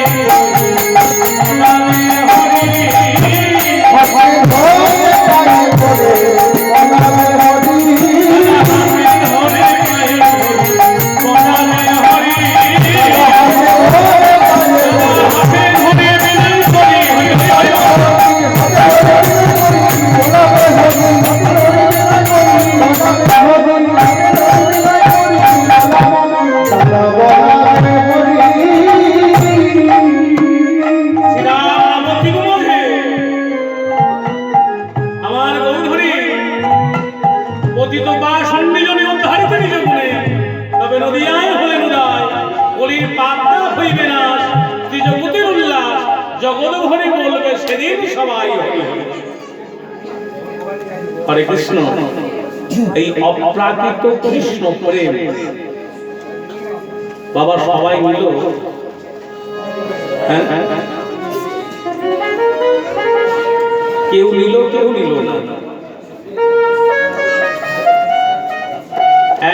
বলাবে হরি হাতে ধরে পায়ে পড়ে বলাবে হরি ধরে পায়ে বলাবে হরি হাতে ধরে বিনয় করি হরি আমার গৌধরী পতিত বা সন্নিজনে উদ্ধারিত নিজ গুণে তবে নদিয়ায় হলেন উদয় বলির পাপটা হইবে না ত্রিজগতের উল্লাস জগৎ ভরে বলবে সেদিন সবাই হরি হরি। হরে কৃষ্ণ। এই অপ্রাকৃত কৃষ্ণ প্রেম বাবা সবাই মিল কেউ নিল কেউ নিল না।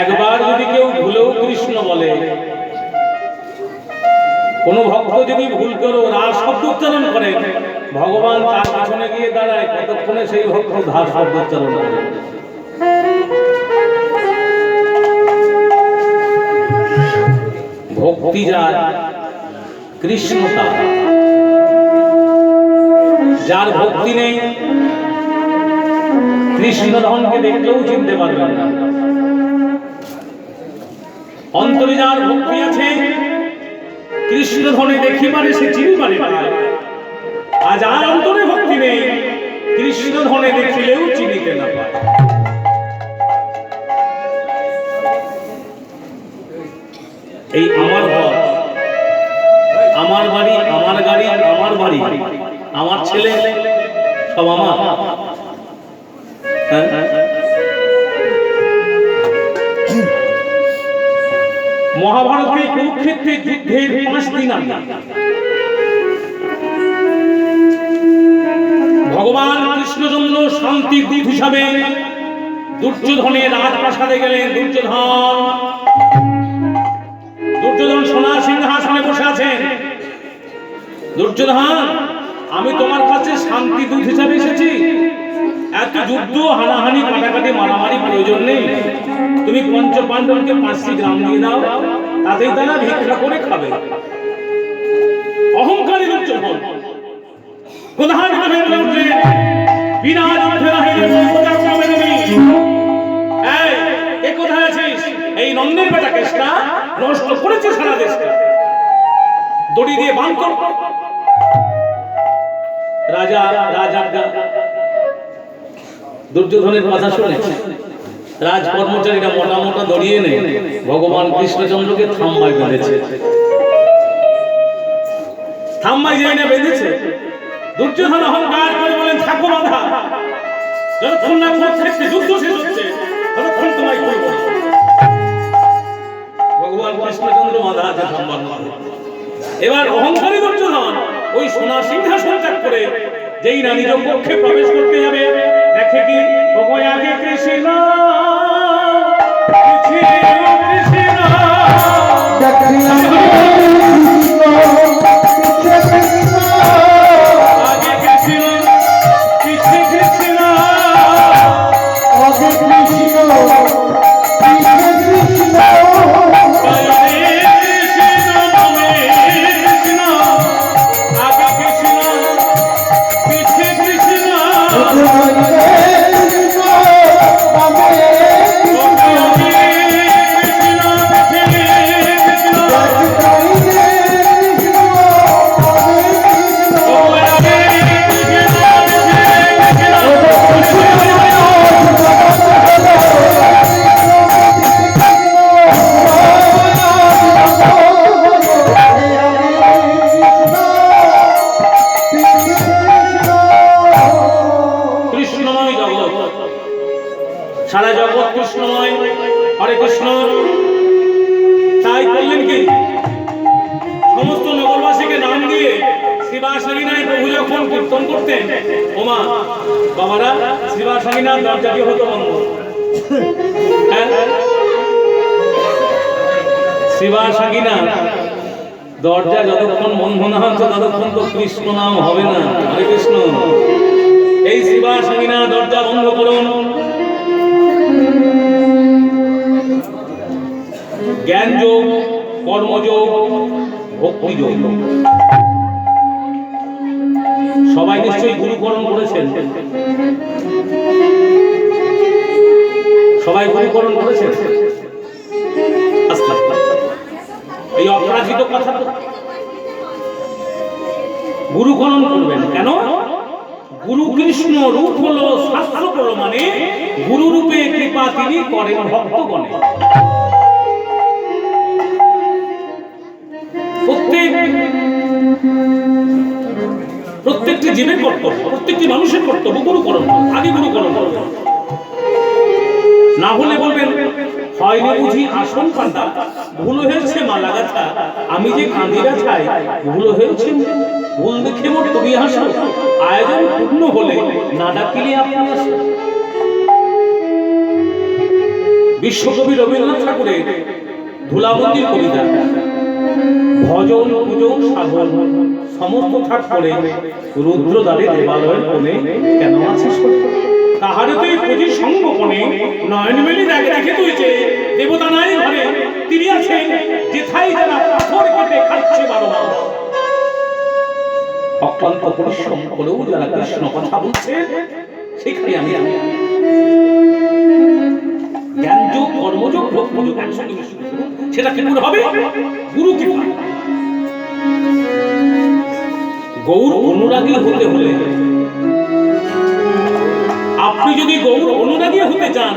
একবার যদি কেউ ভুলেও কৃষ্ণ বলে, কোন ভক্ত যদি ভুল করো রাস শব্দ উচ্চারণ করে, ভগবান তার পিছনে গিয়ে দাঁড়ায়, কতক্ষণে সেই ভক্ত ধার শব্দ উচ্চারণ করে। ভক্তি যার কৃষ্ণ তার, যার ভক্তি নেই কৃষ্ণ ধনকে দেখলেও চিনতে পারবেন না। অন্তরে যার ভক্তি আছে কৃষ্ণ ধনে দেখি মানে সে চিনি মানে পায়, আর যার অন্তরে ভক্তি নেই কৃষ্ণ ধনে দেখিলেও চিনিতে না পায়। এই আমার ঘর, আমার বাড়ি, আমার গাড়ি, আমার বাড়ি, আমার ছেলে সব আমার। মহাভারতে কুরুক্ষেত্রে যুদ্ধের 5 দিন আগে ভগবান কৃষ্ণচন্দ্র শান্তির দূত হিসাবে দুর্যোধনের রাজপ্রাসাদে গেলেন। দুর্যোধন সোনার সিংহাসনে বসে আছেন। দুর্যোধন, আমি তোমার কাছে শান্তি দূত হিসাবে এসেছি, এত যুদ্ধ হানাহানি কাটাকাটি মারামারি প্রয়োজন নেই। তুমি পঞ্চ পাণ্ডবকে 5টি গ্রাম দিয়ে দাও, তাতেই তারা ভিক্ষা করে খাবে। অহংকারী দুর্যোধন কোথায় বিনা যুদ্ধে এই কোথায় আছিস? এই নন্দের বেটা কেষ্টা নষ্ট করেছে সারা দেশটা, দড়ি দিয়ে বাঁধ কর। রাজা দুর্যোধনের কথা শুনে রাজ কর্মচারীরা মোটা মোটা দড়িয়ে এনে ভগবান কৃষ্ণচন্দ্রকে থাম্বায় বেঁধেছে। থাম্বায় যে এনে বেঁধেছে, দুর্যোধন অহংকার করে বলেন, থাকো বাধা, যতক্ষণ না কুরুক্ষেত্রে যুদ্ধ শেষ হচ্ছে ততক্ষণ তোমায় করব। ভগবান কৃষ্ণচন্দ্র বাধা আছে থাম্বার মধ্যে। এবার অহংকারী দুর্যোধন ওই সোনার সিংহাসন ত্যাগ করে যেই না নিজ কক্ষে প্রবেশ করতে যাবে, দেখে কি আগে কৃষ্ণ Hare জগৎ, সারা জগৎ কৃষ্ণময়, হরে কৃষ্ণ। তাই করলেন কি, সমস্ত নগরবাসীকে নাম দিয়ে শ্রীবাসাগীনায় প্রভু যখন কীর্তন করতেন, ওমা বাবারা শ্রীবাসাগীনার দরজাটি হতো বন্ধ। হ্যাঁ, শ্রীবাসাগীনা দরজা যতক্ষণ বন্ধ না হচ্ছে ততক্ষণ তো কৃষ্ণ নাম হবে না। হরে কৃষ্ণ। এই শ্রীবাসাগীনা দরজা বন্ধ করুন। জ্ঞান যোগ, কর্মযোগ, ভক্তি যোগ, সবাই নিশ্চয়ই গুরুকরণ করেছেন। সবাই গুরুকরণ করেছেন। আস্তে আস্তে এই অপরাজিত কথা গুরুকরণ করবেন কেন? গুরু কৃষ্ণ রূপ হলো শাস্ত্র প্রমাণে, গুরু রূপে কৃপা তিনি করেন ভক্তগণে। প্রত্যেকটি জীবের কর্তব্য, প্রত্যেকটি মানুষের কর্তব্য গুরুকরণ। আগে গুরুকরণ করবেন, না হলে বলবেন হয়নি বুঝি আসন কাঁদা, ভুল হয়েছে মালা গাছা, আমি যে কাঁদিরা চাই, ভুল হয়েছে ভুল দেখে মোট তুমি হাসো, আয়োজন পূর্ণ হলে না ডাকিলে আপনি আসেন। বিশ্বকবি রবীন্দ্রনাথ ঠাকুরের ধুলাবন্দির কবিতা, ভজন পূজন সাধন সমস্ত ঠাট করে রুদ্রদ্বারে দেবালয়ের কোণে কেন আছিস তাহারে তুই পুঁজি সংগোপনে, নয়ন মেলি দেখে দেখে তুই যে দেবতা নাই ঘরে, তিনি আছেন যেথায় যারা পাথর কেটে খাচ্ছে বারবার। অক্লান্ত পরিশ্রম করেও যারা কৃষ্ণ কথা বলছে, সেখানে আমি জ্ঞানযোগ, কর্মযোগ, ভক্তিযোগ একসঙ্গে মিশ্রিত করুন। সেটা কি করে হবে? গুরু কৃপা। গৌর অনুরাগী হতে হলে, আপনি যদি গৌর অনুরাগী হতে চান,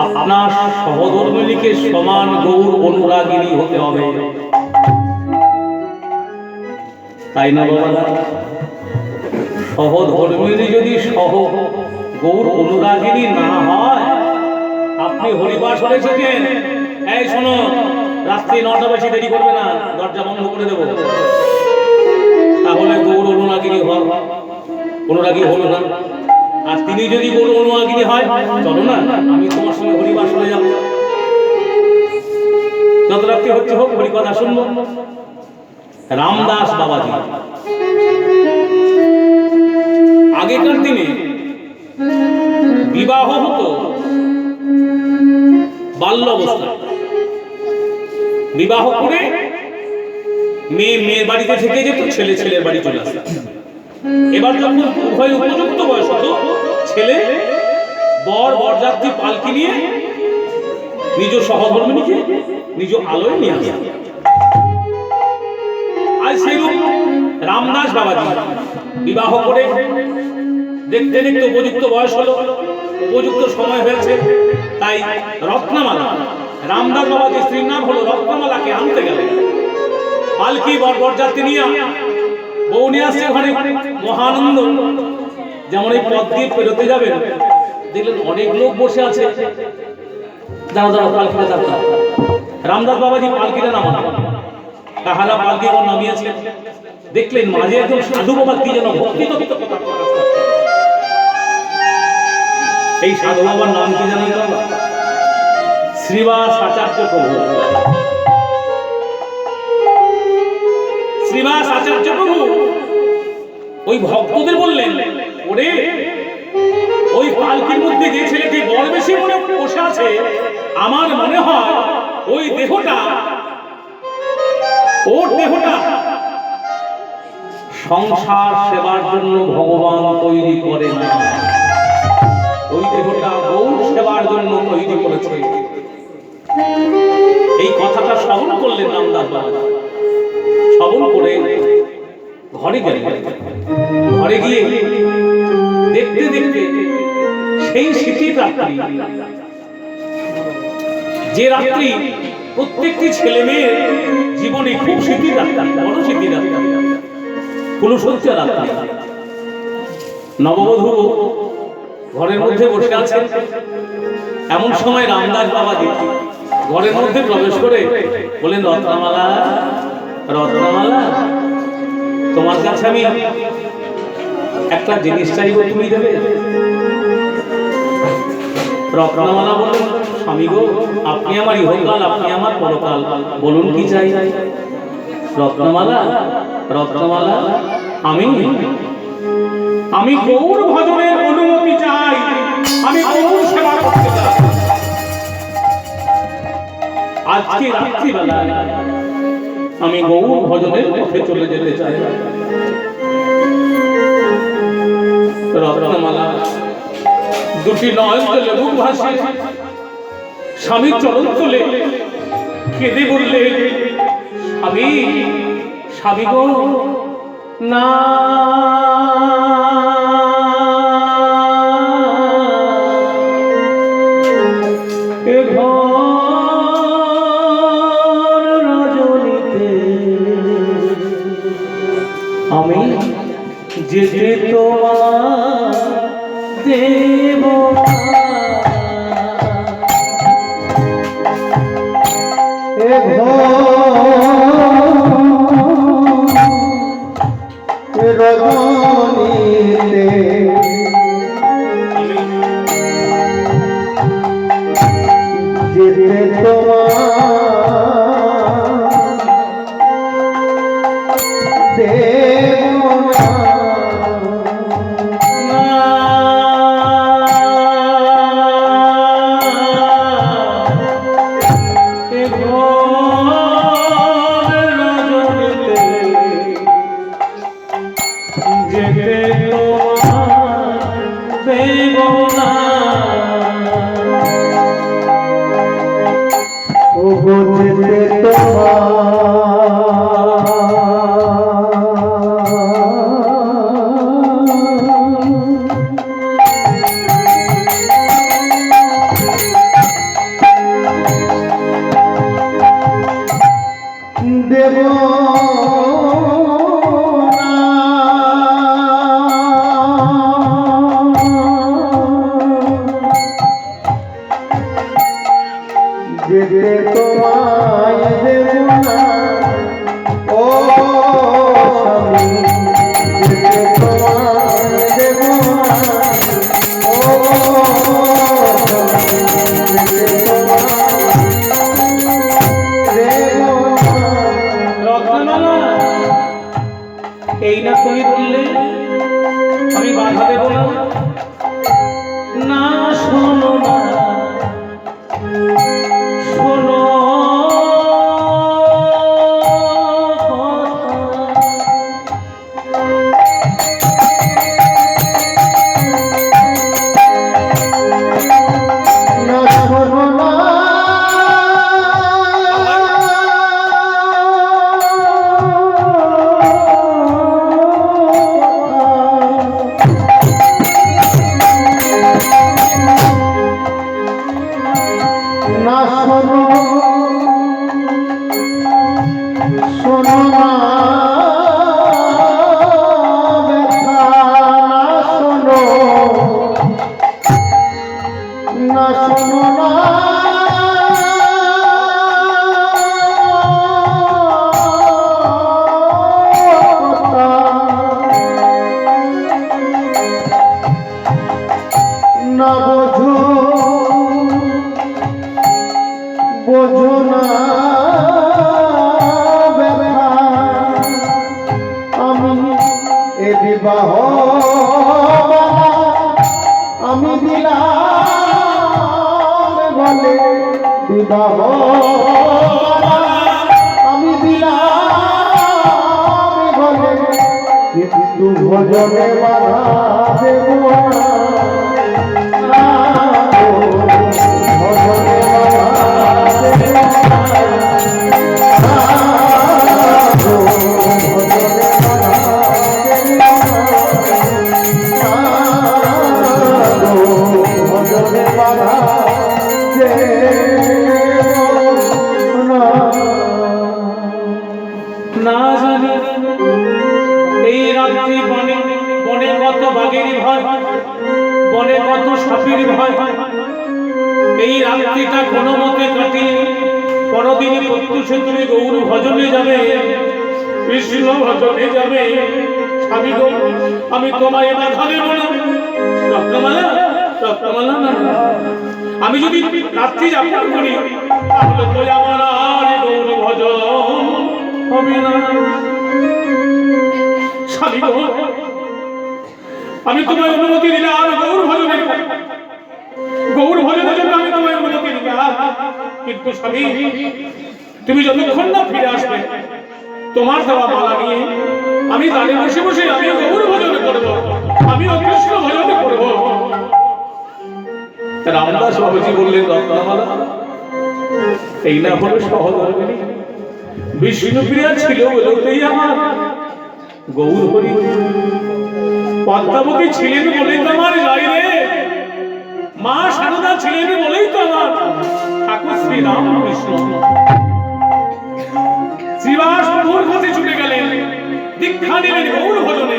আপনার সহধর্মিণীকে সমান গৌর অনুরাগিনী হতে হবে। তাই না বাবা? সহধর্মিণী যদি গৌর অনুরাগিনী না হয়, আপনি হরিবাস এসেছেন, এই শোনো রাত্রি 9টা বেশি দেরি করবে না, দরজা বন্ধ করে দেবো, তাহলে গৌর অনুরাগী হলো না। আর তিনি যদি গৌর অনুরাগিনী হয়, চলো না আমি তোমার সঙ্গে হরিবাস হয়ে যাবো, যত রাত্রি হচ্ছে হোক, হরিকথা শুনবো। রামদাস বাবাজি আগেকার দিনে বিবাহ হতো বাল্য অবস্থায়, বিবাহ করে মেয়ের বাড়িতে থেকে যেত, ছেলের বাড়ি চলে আসত। এবার যখন উভয় উপযুক্ত বয়স হতো, ছেলে বরযাত্রী পালকি নিয়ে নিজ সহধর্মিণীকে নিজ আলোয় নিয়ে আসে। আর সেইরূপ রামদাস বাবাজি বিবাহ করে দেখতে দেখতে উপযুক্ত বয়স হলো, উপযুক্ত সময় হয়েছে, তাই রত্নমালা, রামদাস বাবাজির স্ত্রীর নাম হলো রত্নমালাকে আনতে গেলেন। পালকি বরযাত্রী নিয়ে বউ নিয়ে আসছে ঘরে, মহানন্দ। যেমন এই পথ দিয়ে পেরোতে যাবেন, দেখলেন অনেক লোক বসে আছে, দাঁড়া পালকিটা যাত্রা। রামদাস বাবাজি পালকিটা নামান, তাহারা পালকি নামিয়েছে, দেখলেন মাঝে একজন সাধু বাবা কি যেন ভক্তি তত্ত্ব কথা প্রকাশ করছে। এই সাধু বাবার নাম কি জানেন? শ্রীবাস আচার্য প্রভু। শ্রীবাস আচার্য প্রভু ওই ভক্তদের বললেন, ওরে ওই পালকির মধ্যে যে ছেলেটি বড় বেশি মনে বসে আছে, আমার মনে হয় ওই দেহটা, ওর দেহটা সংসার সেবার জন্য ভগবান তৈরি করে না, ওই দেহটা গৌর সেবার জন্য তৈরি করেছে। এই কথাটা শ্রবণ করলেন রামদাস বাবা। শ্রবণ করে ঘরে গেলেন। ঘরে গিয়ে দেখতে দেখতে সেই শীতের রাত্রি, যে রাত্রি প্রত্যেকটি ছেলে মেয়ের জীবনে খুব শীতের রাত্রি, বড় শীতের রাত্রি, কুলসজ্জা রাত্রি, নববধূ ঘরের মধ্যে বসে আছেন। এমন সময় রামদাস বাবাজি ঘরের মধ্যে প্রবেশ করে বলেন, রত্নমালা, রত্নমালা, তোমার কাছে আমি একটা জিনিস চাইবো, তুমি দেবে? রত্নমালা বলেন, স্বামী গো, আপনি আমার ইহকাল, আপনি আমার পরকাল, বলুন কি চাই? রত্নমালা, রত্নমালা, আমি গৌর ভজনের অনুমতি চাই, আমি গৌর সেবা করতে চাই। আজকে রাত্রিবেলা আমি গৌর ভজনের পথে চলে যেতে চাই। রত্নমালা দুটি নয়ন তুলে বুক ভাসে স্বামীর চরণ তুলে কেঁদে বললে, স্বামী, স্বামী গো, না এ ঘর রজনীতে আমি যেতে তোমার দেব এ রজনীতে যেতে তোমার দেব যেতে তোমায় দেব না, ও স্বামী, যেতে তোমায় দেব না, ও স্বামী, যেতে তোমায় দেব না। রত্নমালা, এই না তুমি বললে আমি বাধা দেব না? না, শোনো না, শোনো না, শোনো না, না শোনো, শোনো না ব্যথা, না শোনো, না শোনো না কথা, না বোঝো, বোঝো না ব্যথা, আমি এ বিবাহ আমি দিলাম বলে, বিবাহ আমি দিলাম বলে, কিন্তু ভজনে বাধা দেব না, ভজনে বাধা দেব না, ভজনে বাধা না জানি এই রাত্রি বনে বনে কত বাঘে বাঘের ভয়, বনে কত সাপের ভয়। এই রাত্রিটা কোনো মতে কাটিয়ে পরদিনে প্রত্যুষে তুমি গৌর ভজনে যাবে, কৃষ্ণ ভজনে যাবে। স্বামী গো, আমি তোমায় বাধা দেব না। রত্নমালা, রত্নমালা না, আমি যদি রাত্রি যাপন করি তাহলে তো আমার আর গৌর ভজন হবে না। স্বামী গো, আমি তোমায় অনুমতি দিলাম গৌর ভজনের, গৌর ভজনের জন্য আমি তোমায় অনুমতি দিলাম। কিন্তু স্বামী, তুমি যতক্ষণ না ফিরে আসবে তোমার দেওয়া মালা নিয়ে আমি দাঁড়ে বসে বসে আমি গৌর ভজন করব, আমিও কৃষ্ণ ভজন করব। রামদাস বাবুজি বললেন, রত্নমালা এই না হলো সহধর্মিণী, বিষ্ণুপ্রিয়া ছিল বলতেই আমার গৌর হরি। পদ্মাবতী ছিলেন বলেই তো আমার গায়ে, মা সারদা ছিলেন বলেই তো আমার ঠাকুর শ্রী রামকৃষ্ণ। শ্রীবাস প্রভুর কাছে ছুটে গেলেন, দীক্ষা নিলেন গৌর ভজনে।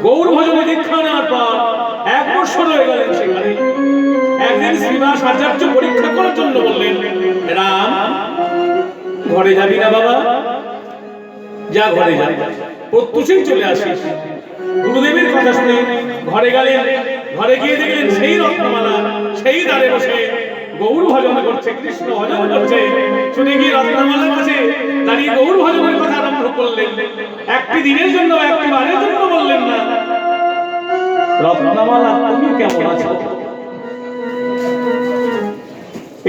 গৌর ভজনে দীক্ষা নেওয়ার পর 1 বছর হয়ে গেলেন সেখানে। একদিন শ্রীবাস আচার্য পরীক্ষা করার জন্য বললেন, রাম ঘরে যাবি না বাবা? যা ঘরে যা, প্রত্যুষেই চলে আসিস। গুরুদেবের কথা শুনে ঘরে গেলেন। ঘরে গিয়ে দেখলেন সেই রত্নমালা সেই দ্বারে বসে গৌর ভজন করছে, কৃষ্ণ ভজন করছে। শুনে গিয়ে রত্নমালার কাছে দাঁড়িয়ে গৌর ভজনের কথা আরম্ভ করলেন। একটি দিনের জন্য, একটি বারের জন্য বললেন না, রত্নমালা তুমি কেমন আছো?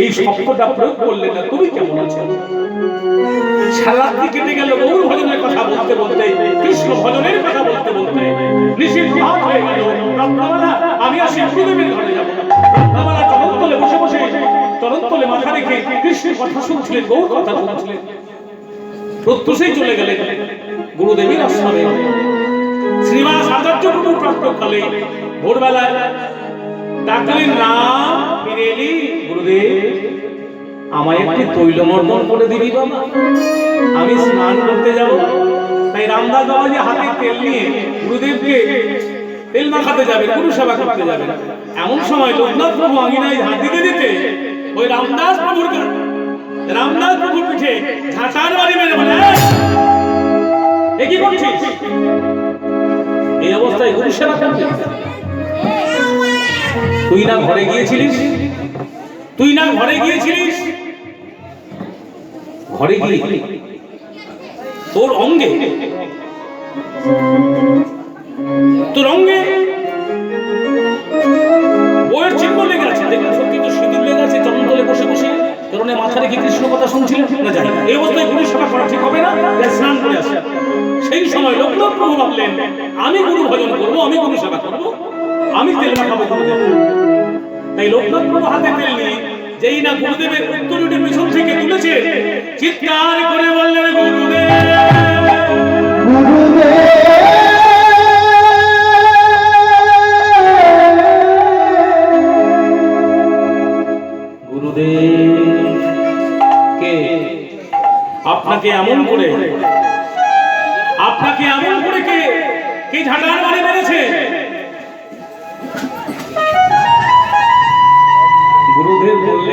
এই শব্দটা প্রয়োগ করলেন না, তুমি কেমন আছো? সারারাত্রি কেটে গেল গৌর ভজনের কথা বলতে বলতে, কৃষ্ণ ভজনের কথা বলতে বলতে। নিশীথ রাত হয়ে গেল। রত্নমালা, আমি আসি গুরুদেবের ঘরে যাব। রত্নমালা চরণতলে বসে বসে চরণতলে মাথা রেখে কৃষ্ণের কথা শুনছিলেন, গৌর কথা শুনছিলেন। প্রত্যুষেই চলে গেলেন গুরুদেবের আশ্রমে। শ্রীবাস আচার্য প্রভু প্রাতঃকালে ভোরবেলায় ডাকলেন, রাম ফিরে এলি? গুরুদেব, আমায় একটি তৈলমর্দন করে দিবি বাবা, আমি স্নান করতে যাব। তাই রামদাস বাবাজি হাতে তেল নিয়ে গুরুদেবকে তেল মাখাতে যাবে, গুরু সেবা করতে যাবে। এমন সময় লোকনাথ প্রভু আঙিনায় হাত দিতে দিতে ওই রামদাস প্রভুর পিঠে ঝাঁটার বাড়ি মেরে বলে, এ কি করছিস? এই অবস্থায় গুরু সেবা করতে? তুই না ঘরে গিয়েছিলিস? তুই না ঘরে গিয়েছিলিস? ঘরে গিয়ে তোর অঙ্গে বইয়ের চিহ্ন লেগে আছে। দেখুন, সত্যি তো সিঁদুর লেগে আছে। চরণতলে বসে বসে চরণে মাথা রেখে কৃষ্ণ কথা শুনছিলেন না? যাই, এই অবস্থায় গুরু সেবা করা ঠিক হবে না, স্নান করে আসে। সেই সময় লোকনাথ প্রভু ভাবলেন, আমি গুরু ভজন করবো, আমি গুরু সেবা করবো, আমি তেল মাখাবো গুরুদেব। তাই লোকনাথ প্রভু হাতে তেল নিয়ে যেই না গুরুদেবের উত্তরীয় পিছন থেকে তুলেছে, চিৎকার করে বললেন, গুরুদেব, গুরুদেব কে আপনাকে এমন করে কে ঝাঁটার বাড়ি মেরেছে? গুরুদেব বললেন,